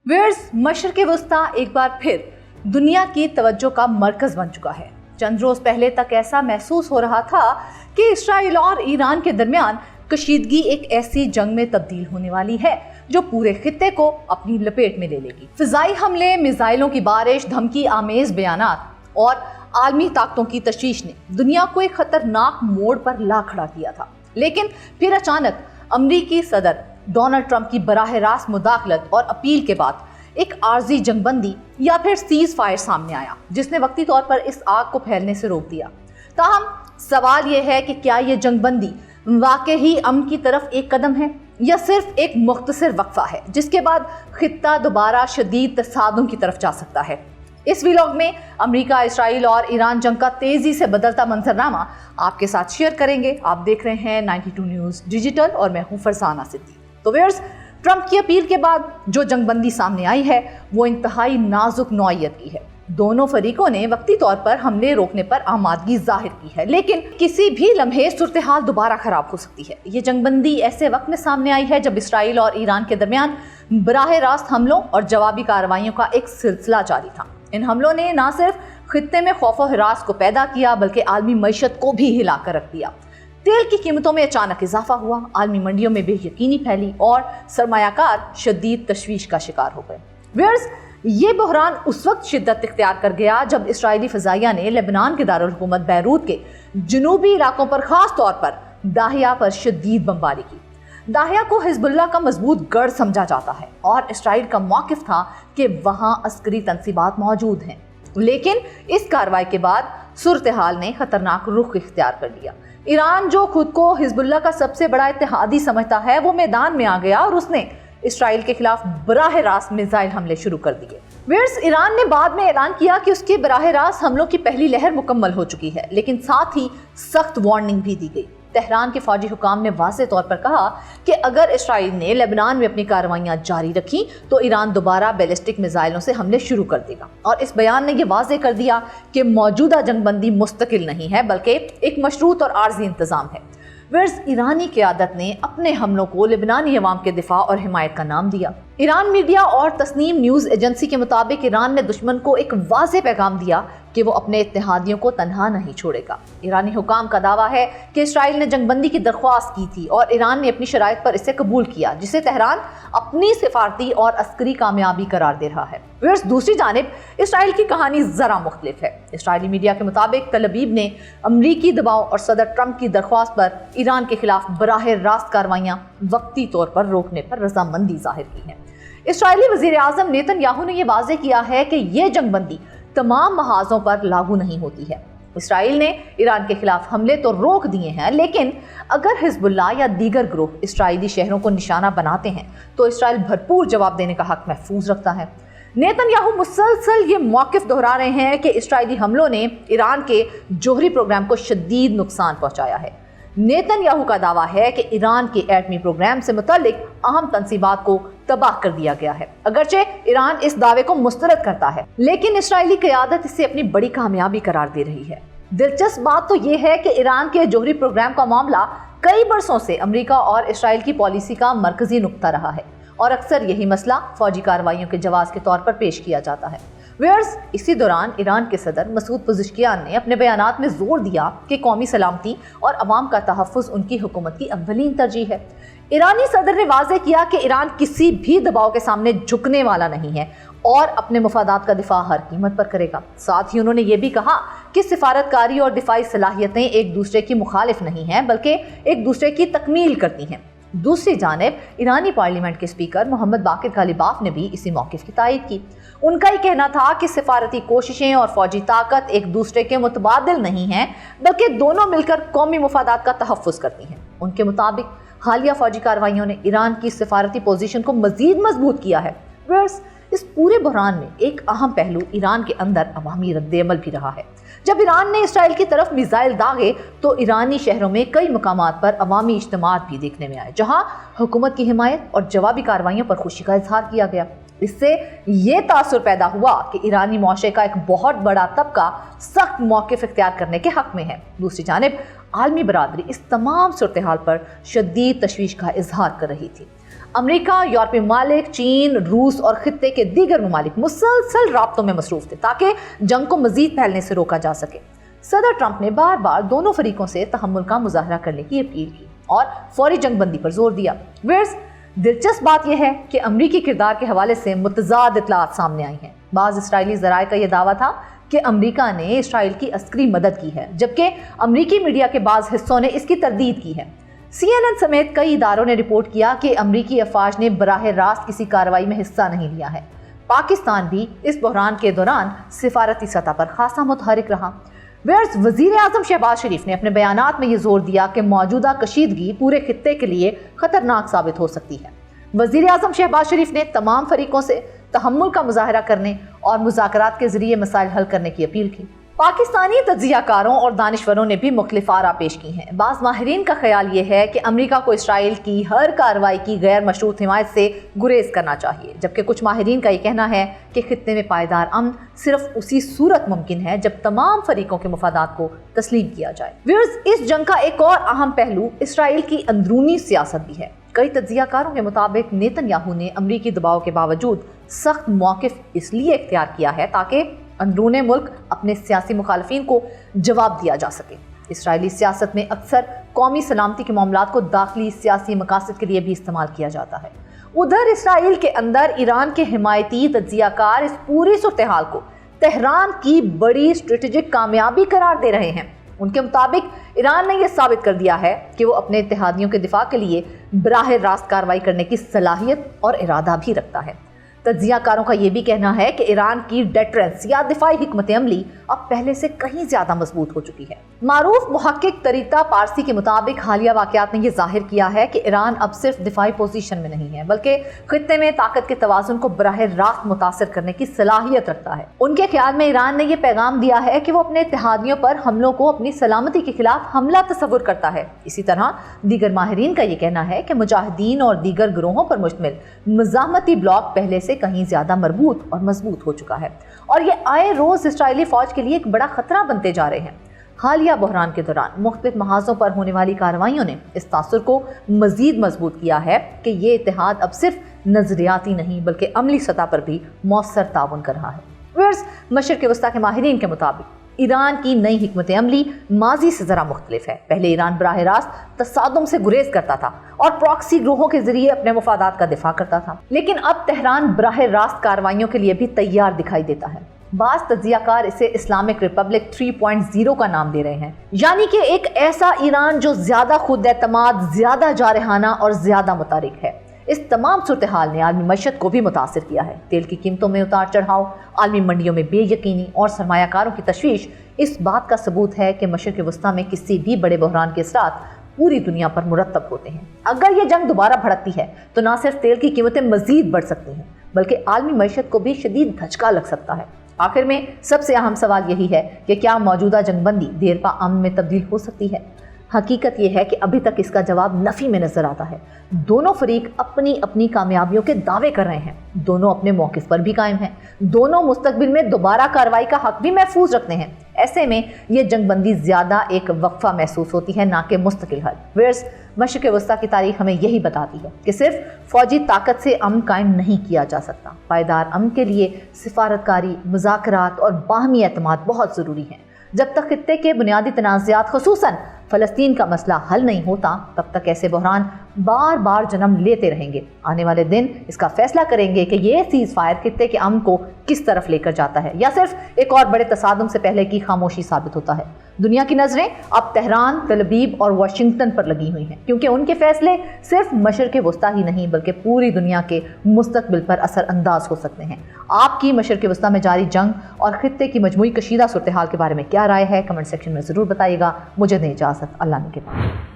Viewers, मशरिक़ वस्ता एक बार फिर दुनिया की तवज्जो का मरकज बन चुका है। चंद रोज पहले तक ऐसा महसूस हो रहा था कि इस्राइल और ईरान के दरमियान कशीदगी एक ऐसी जंग में तब्दील होने वाली है जो पूरे खित्ते को अपनी लपेट में ले लेगी। फिजाई हमले, मिसाइलों की बारिश, धमकी आमेज बयानात और आलमी ताकतों की तशवीश ने दुनिया को एक खतरनाक मोड़ पर ला खड़ा किया था। लेकिन फिर अचानक अमरीकी सदर डोनाल्ड ट्रंप की बराह रास्त मुदाखलत और अपील के बाद एक आर्जी जंगबंदी या फिर सीज फायर सामने आया, जिसने वक्ती तौर पर इस आग को फैलने से रोक दिया। ताहम सवाल यह है कि क्या ये जंगबंदी वाकई ही अमन की तरफ एक कदम है या सिर्फ एक मुख्तसर वक्फा है जिसके बाद खित्ता दोबारा शदीद तसादुम की तरफ जा सकता है। इस व्लॉग में अमेरिका, इसराइल और ईरान जंग का तेजी से बदलता मंजरनामा आपके साथ शेयर करेंगे। आप देख रहे हैं 92 न्यूज़ डिजिटल और मैं हूं फरजाना सिद्दीकी। तो व्यूअर्स, ट्रंप की अपील के बाद जो जंगबंदी सामने आई है वो इंतहाई नाजुक नौइयत की है। दोनों फरीकों ने वक्ती तौर पर हमले रोकने पर आमादगी जाहिर की है, लेकिन किसी भी लम्हे सूरत हाल दोबारा खराब हो सकती है। ये जंगबंदी ऐसे वक्त में सामने आई है जब इसराइल और ईरान के दरमियान बराह रास्त हमलों और जवाबी कार्रवाइयों का एक सिलसिला जारी था। इन हमलों ने न सिर्फ खित्ते में खौफ और हिरास को पैदा किया बल्कि आलमी मईशत को भी हिला कर रख दिया। तेल की कीमतों में अचानक इजाफा हुआ, आलमी मंडियों में बेयकीनी फैली और सरमायाकार शदीद तशवीश का शिकार हो गए। व्यूअर्स, ये बहरान उस वक्त शिद्दत इख्तियार कर गया जब इसराइली फजाइया ने लेबनान के दारुल हुकूमत बैरूत के जनूबी इलाकों पर खास तौर पर दाहिया पर शदीद बमबारी की। दाहिया को हिजबुल्लाह का मजबूत गढ़ समझा जाता है और इसराइल का मौकिफ था कि वहां अस्करी तंसीबात मौजूद हैं। लेकिन इस कार्रवाई के बाद सूरत हाल ने खतरनाक रुख इख्तियार कर लिया। ईरान, जो खुद को हिजबुल्लाह का सबसे बड़ा इत्तेहादी समझता है, वो मैदान में आ गया और उसने इसराइल के खिलाफ बराह रास्त मिसाइल हमले शुरू कर दिए। व्यूअर्स, ईरान ने बाद में ऐलान किया कि उसके बराह रास्त हमलों की पहली लहर मुकम्मल हो चुकी है, लेकिन साथ ही सख्त वार्निंग भी दी गई। तेहरान के फौजी हुकाम ने वाज़ेह तौर पर कहा कि अगर इसराइल ने लेबनान में अपनी कार्रवाइयां जारी रखी तो ईरान दोबारा बैलिस्टिक मिसाइलों से हमले शुरू कर देगा। और इस बयान ने यह वाज़ेह कर दिया कि मौजूदा जंगबंदी मुस्तकिल नहीं है बल्कि एक मशरूत और आर्जी इंतजाम है। व्यूअर्स, ईरानी क़यादत ने अपने हमलों को लेबनानी अवाम के दिफा और हिमायत का नाम दिया। ईरान मीडिया और तस्नीम न्यूज़ एजेंसी के मुताबिक ईरान ने दुश्मन को एक वाज़ेह पैगाम दिया कि वो अपने इत्तेहादियों को तन्हा नहीं छोड़ेगा। ईरानी हुकाम का दावा है कि इसराइल ने जंगबंदी की दरख्वास्त की थी और ईरान ने अपनी शराइत पर इसे कबूल किया, जिसे तेहरान अपनी सिफारती और अस्करी कामयाबी करार दे रहा है। व्यूअर्स, दूसरी जानिब इसराइल की कहानी जरा मुख्तलिफ है। इसराइली मीडिया के मुताबिक तल अवीव ने अमरीकी दबाव और सदर ट्रंप की दरख्वास्त पर ईरान के खिलाफ बराह रास्त कार्रवाइयां वक्ती तौर पर रोकने पर रजामंदी जाहिर की है। इसराइली वजीर आजम नेतन्याहू ने यह वाज़ेह किया है कि यह जंगबंदी तमाम महाजों पर लागू नहीं होती है। इसराइल ने ईरान के खिलाफ हमले तो रोक दिए हैं, लेकिन अगर हिजबुल्लाह या दीगर ग्रुप इसराइली शहरों को निशाना बनाते हैं तो इसराइल भरपूर जवाब देने का हक महफूज रखता है। नेतन्याहू मुसलसल ये मौकिफ दोहरा रहे हैं कि इसराइली हमलों ने ईरान के जोहरी प्रोग्राम को शदीद नुकसान पहुंचाया है। नेतन्याहू का दावा है कि ईरान के एटमी प्रोग्राम से मुतालिक अहम तंसीबात को तबाह कर दिया गया है। अगरचे ईरान इस दावे को मुस्तरद करता है, लेकिन इसराइली क़यादत इसे अपनी बड़ी कामयाबी करार दे रही है। दिलचस्प बात तो ये है कि ईरान के जोहरी प्रोग्राम का मामला कई बरसों से अमेरिका और इसराइल की पॉलिसी का मरकजी नुक्ता रहा है और अक्सर यही मसला फौजी कार्रवाइयों के जवाब के तौर पर पेश किया जाता है। व्यूअर्स, इसी दौरान ईरान के सदर मसूद पज़ेश्कियान ने अपने बयानात में जोर दिया कि कौमी सलामती और अवाम का तहफ़्फ़ुज़ उनकी हुकूमत की अव्वलीन तरजीह है। ईरानी सदर ने वाज़ेह किया कि ईरान किसी भी दबाव के सामने झुकने वाला नहीं है और अपने मफादात का दिफा हर कीमत पर करेगा। साथ ही उन्होंने ये भी कहा कि सिफारतकारी और दिफाई सलाहियतें एक दूसरे की मुखालिफ नहीं हैं बल्कि एक दूसरे की तकमील करती हैं। दूसरी जानिब ईरानी पार्लियामेंट के स्पीकर मोहम्मद बाकिर गालिबाफ ने भी इसी मौक़िफ़ की तायीद की। उनका ये कहना था कि सिफारती कोशिशें और फौजी ताकत एक दूसरे के मुतबादिल नहीं हैं बल्कि दोनों मिलकर कौमी मफादात का तहफ़्फ़ुज़ करती हैं। उनके मुताबिक हालिया फौजी कार्रवाइयों ने ईरान की सिफारती पोजीशन को मज़ीद मजबूत किया है। व्यूअर्स, इस पूरे बहरान में एक अहम पहलू ईरान के अंदर अवामी रद्द-ए-अमल भी रहा है। जब ईरान ने इसराइल की तरफ मिसाइल दागे तो ईरानी शहरों में कई मकामात पर अवामी इज्तिमात भी देखने में आए, जहां हुकूमत की हिमायत और जवाबी कार्रवाइयों पर खुशी का इजहार किया गया। इससे ये तासुर पैदा हुआ कि ईरानी मुआशरे का एक बहुत बड़ा तबका सख्त मौक़िफ़ इख्तियार करने के हक में है। दूसरी जानिब आलमी बरादरी इस तमाम सूरत हाल पर शदीद तशवीश का इजहार कर रही थी। امریکہ، یورپی ممالک، چین، روس اور خطے کے دیگر ممالک مسلسل رابطوں میں مصروف تھے تاکہ جنگ کو مزید پھیلنے سے روکا جا سکے۔ صدر ٹرمپ نے بار بار دونوں فریقوں سے تحمل کا مظاہرہ کرنے کی اپیل کی اور فوری جنگ بندی پر زور دیا۔ دلچسپ بات یہ ہے کہ امریکی کردار کے حوالے سے متضاد اطلاعات سامنے آئی ہیں۔ بعض اسرائیلی ذرائع کا یہ دعویٰ تھا کہ امریکہ نے اسرائیل کی عسکری مدد کی ہے، جبکہ امریکی میڈیا کے بعض حصوں نے اس کی تردید کی ہے۔ CNN سمیت کئی اداروں نے رپورٹ کیا کہ امریکی افواج نے براہ راست کسی کارروائی میں حصہ نہیں لیا ہے۔ پاکستان بھی اس بحران کے دوران سفارتی سطح پر خاصا متحرک رہا۔ وزیر اعظم شہباز شریف نے اپنے بیانات میں یہ زور دیا کہ موجودہ کشیدگی پورے خطے کے لیے خطرناک ثابت ہو سکتی ہے۔ وزیر اعظم شہباز شریف نے تمام فریقوں سے تحمل کا مظاہرہ کرنے اور مذاکرات کے ذریعے مسائل حل کرنے کی اپیل کی۔ پاکستانی تجزیہ کاروں اور دانشوروں نے بھی مختلف آراء پیش کی ہیں۔ بعض ماہرین کا خیال یہ ہے کہ امریکہ کو اسرائیل کی ہر کارروائی کی غیر مشروط حمایت سے گریز کرنا چاہیے، جبکہ کچھ ماہرین کا یہ کہنا ہے کہ خطے میں پائیدار امن صرف اسی صورت ممکن ہے جب تمام فریقوں کے مفادات کو تسلیم کیا جائے۔ اس جنگ کا ایک اور اہم پہلو اسرائیل کی اندرونی سیاست بھی ہے۔ کئی تجزیہ کاروں کے مطابق نیتن یاہو نے امریکی دباؤ کے باوجود سخت موقف اس لیے اختیار کیا ہے تاکہ اندرون ملک اپنے سیاسی مخالفین کو جواب دیا جا سکے۔ اسرائیلی سیاست میں اکثر قومی سلامتی کے معاملات کو داخلی سیاسی مقاصد کے لیے بھی استعمال کیا جاتا ہے۔ ادھر اسرائیل کے اندر ایران کے حمایتی تجزیہ کار اس پوری صورتحال کو تہران کی بڑی اسٹریٹجک کامیابی قرار دے رہے ہیں۔ ان کے مطابق ایران نے یہ ثابت کر دیا ہے کہ وہ اپنے اتحادیوں کے دفاع کے لیے براہ راست کارروائی کرنے کی صلاحیت اور ارادہ بھی رکھتا ہے۔ تجزیہ کاروں کا یہ بھی کہنا ہے کہ ایران کی ڈیٹرنس یا دفاعی حکمت عملی اب پہلے سے کہیں زیادہ مضبوط ہو چکی ہے۔ معروف محقق طریقہ پارسی کے مطابق حالیہ واقعات نے یہ ظاہر کیا ہے کہ ایران اب صرف دفاعی پوزیشن میں نہیں ہے بلکہ خطے میں طاقت کے توازن کو براہ راست متاثر کرنے کی صلاحیت رکھتا ہے۔ ان کے خیال میں ایران نے یہ پیغام دیا ہے کہ وہ اپنے اتحادیوں پر حملوں کو اپنی سلامتی کے خلاف حملہ تصور کرتا ہے۔ اسی طرح دیگر ماہرین کا یہ کہنا ہے کہ مجاہدین اور دیگر گروہوں پر مشتمل مزاحمتی بلاک پہلے سے کہیں زیادہ مربوط اور مضبوط ہو چکا ہے اور یہ آئے روز اسرائیلی فوج کے لیے ایک بڑا خطرہ بنتے جا رہے ہیں۔ حالیہ بحران کے دوران مختلف محاذوں پر ہونے والی کارروائیوں نے اس تاثر کو مزید مضبوط کیا ہے کہ یہ اتحاد اب صرف نظریاتی نہیں بلکہ عملی سطح پر بھی مؤثر تعاون کر رہا ہے۔ مشرق وسطیٰ کے ماہرین کے مطابق ایران کی نئی حکمت عملی ماضی سے ذرا مختلف ہے۔ پہلے ایران براہ راست تصادم سے گریز کرتا تھا اور پراکسی گروہوں کے ذریعے اپنے مفادات کا دفاع کرتا تھا، لیکن اب تہران براہ راست کارروائیوں کے لیے بھی تیار دکھائی دیتا ہے۔ بعض تجزیہ کار اسے اسلامک ریپبلک 3.0 کا نام دے رہے ہیں، یعنی کہ ایک ایسا ایران جو زیادہ خود اعتماد، زیادہ جارحانہ اور زیادہ متحرک ہے۔ اس تمام صورتحال نے عالمی معیشت کو بھی متاثر کیا ہے۔ تیل کی قیمتوں میں اتار چڑھاؤ، عالمی منڈیوں میں بے یقینی اور سرمایہ کاروں کی تشویش اس بات کا ثبوت ہے کہ مشرق وسطیٰ میں کسی بھی بڑے بحران کے اثرات پوری دنیا پر مرتب ہوتے ہیں۔ اگر یہ جنگ دوبارہ بھڑکتی ہے تو نہ صرف تیل کی قیمتیں مزید بڑھ سکتی ہیں بلکہ عالمی معیشت کو بھی شدید دھچکا لگ سکتا ہے۔ آخر میں سب سے اہم سوال یہی ہے کہ کیا موجودہ جنگ بندی دیر پا امن میں تبدیل ہو سکتی ہے؟ حقیقت یہ ہے کہ ابھی تک اس کا جواب نفی میں نظر آتا ہے۔ دونوں فریق اپنی اپنی کامیابیوں کے دعوے کر رہے ہیں، دونوں اپنے موقف پر بھی قائم ہیں، دونوں مستقبل میں دوبارہ کارروائی کا حق بھی محفوظ رکھتے ہیں۔ ایسے میں یہ جنگ بندی زیادہ ایک وقفہ محسوس ہوتی ہے، نہ کہ مستقل حل۔ مشرق وسطیٰ کی تاریخ ہمیں یہی بتاتی ہے کہ صرف فوجی طاقت سے امن قائم نہیں کیا جا سکتا۔ پائیدار امن کے لیے سفارتکاری، مذاکرات اور باہمی اعتماد بہت ضروری ہیں۔ جب تک خطے کے بنیادی تنازعات خصوصاً فلسطین کا مسئلہ حل نہیں ہوتا تب تک ایسے بحران بار بار جنم لیتے رہیں گے۔ آنے والے دن اس کا فیصلہ کریں گے کہ یہ سیز فائر خطے کے امن کو کس طرف لے کر جاتا ہے یا صرف ایک اور بڑے تصادم سے پہلے کی خاموشی ثابت ہوتا ہے۔ دنیا کی نظریں اب تہران، تل ابیب اور واشنگٹن پر لگی ہوئی ہیں کیونکہ ان کے فیصلے صرف مشرق وسطیٰ ہی نہیں بلکہ پوری دنیا کے مستقبل پر اثر انداز ہو سکتے ہیں۔ آپ کی مشرق وسطیٰ میں جاری جنگ اور خطے کی مجموعی کشیدہ صورتحال کے بارے میں کیا رائے ہے؟ کمنٹ سیکشن میں ضرور بتائیے گا۔ مجھے دیں اجازت، اللہ نے کے پاس۔